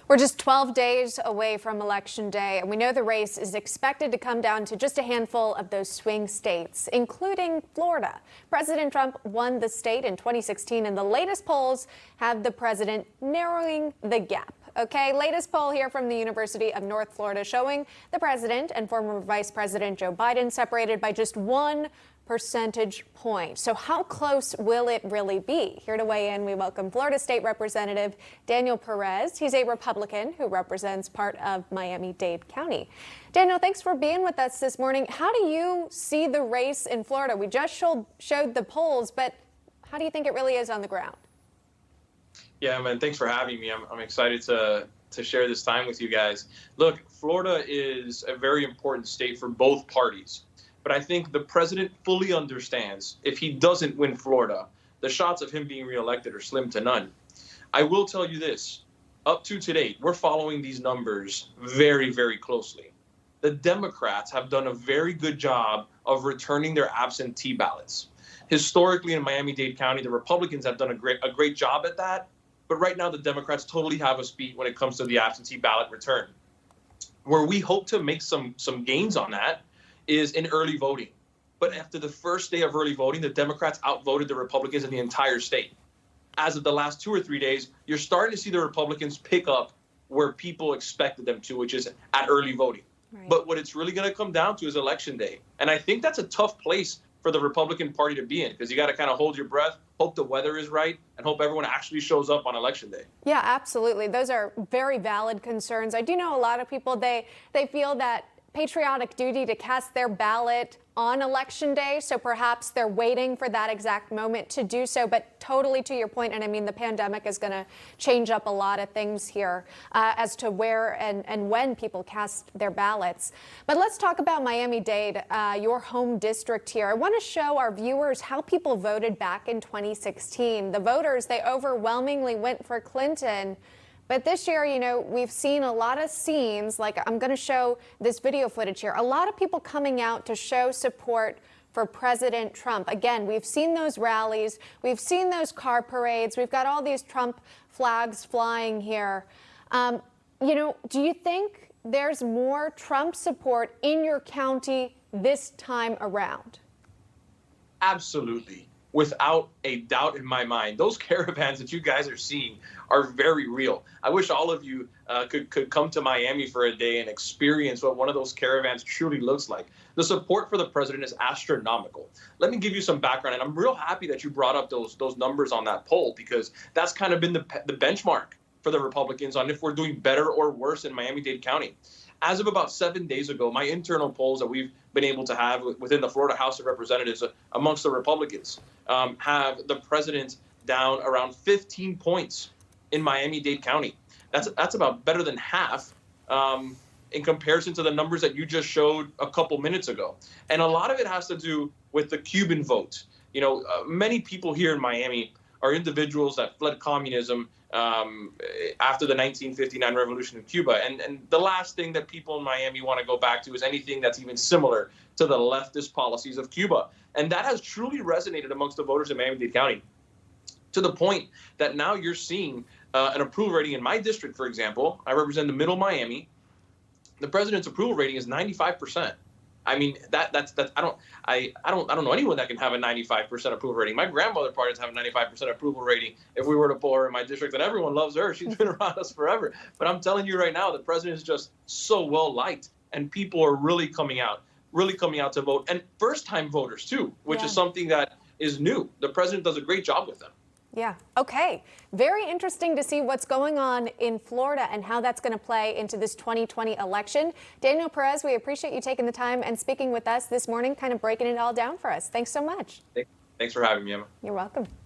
We're just 12 days away from Election Day, and we know the race is expected to come down to just a handful of those swing states, including Florida. President Trump won the state in 2016, and the latest polls have the president narrowing the gap. Okay, latest poll here from the University of North Florida showing the president and former Vice President Joe Biden separated by just 1 percentage point. So how close will it really be? Here to weigh in, we welcome Florida State Representative Daniel Perez. He's a Republican who represents part of Miami-Dade County. Daniel, thanks for being with us this morning. How do you see the race in Florida? We just showed the polls, but how do you think it really is on the ground? Yeah, man, thanks for having me. I'm excited to share this time with you guys. Look, Florida is a very important state for both parties. But I think the president fully understands if he doesn't win Florida, the shots of him being reelected are slim to none. I will tell you this, up to today, we're following these numbers very, very closely. The Democrats have done a very good job of returning their absentee ballots. Historically in Miami-Dade County, the Republicans have done a great job at that. But right now, the Democrats totally have us beat when it comes to the absentee ballot return. Where we hope to make some gains on that is in early voting. But after the first day of early voting, the Democrats outvoted the Republicans in the entire state. As of the last 2 or 3 days, you're starting to see the Republicans pick up where people expected them to, which is at early voting. Right. But what it's really going to come down to is Election Day. And I think that's a tough place for the Republican Party to be in, because you got to kind of hold your breath, hope the weather is right, and hope everyone actually shows up on Election Day. Yeah, absolutely. Those are very valid concerns. I do know a lot of people, they feel that patriotic duty to cast their ballot on Election Day, so perhaps they're waiting for that exact moment to do so. But totally to your point, and I mean, the pandemic is going to change up a lot of things here as to where and when people cast their ballots. But let's talk about Miami-Dade, your home district here. I want to show our viewers how people voted back in 2016. The voters, they overwhelmingly went for Clinton. But this year, you know, we've seen a lot of scenes, like I'm going to show this video footage here, a lot of people coming out to show support for President Trump. Again, we've seen those rallies, we've seen those car parades, we've got all these Trump flags flying here. You know, do you think there's more Trump support in your county this time around? Absolutely. Without a doubt in my mind, those caravans that you guys are seeing are very real. I wish all of you could come to Miami for a day and experience what one of those caravans truly looks like. The support for the president is astronomical. Let me give you some background, and I'm real happy that you brought up those numbers on that poll, because that's kind of been the benchmark for the Republicans on if we're doing better or worse in Miami-Dade County. As of about 7 days ago, my internal polls that we've been able to have within the Florida House of Representatives amongst the Republicans have the president down around 15 points in Miami-Dade County. That's about better than half in comparison to the numbers that you just showed a couple minutes ago. And a lot of it has to do with the Cuban vote. You know, many people here in Miami are individuals that fled communism after the 1959 revolution in Cuba. And the last thing that people in Miami want to go back to is anything that's even similar to the leftist policies of Cuba. And that has truly resonated amongst the voters in Miami-Dade County, to the point that now you're seeing an approval rating in my district, for example. I represent the middle Miami. The president's approval rating is 95%. I mean, I don't know anyone that can have a 95% approval rating. My grandmother probably doesn't have a 95% approval rating if we were to pull her in my district, and everyone loves her. She's been around us forever. But I'm telling you right now, the president is just so well liked, and people are really coming out to vote. And first-time voters, too, which is something that is new. The president does a great job with them. Yeah. Okay. Very interesting to see what's going on in Florida and how that's going to play into this 2020 election. Daniel Perez, we appreciate you taking the time and speaking with us this morning, kind of breaking it all down for us. Thanks so much. Thanks for having me, Emma. You're welcome.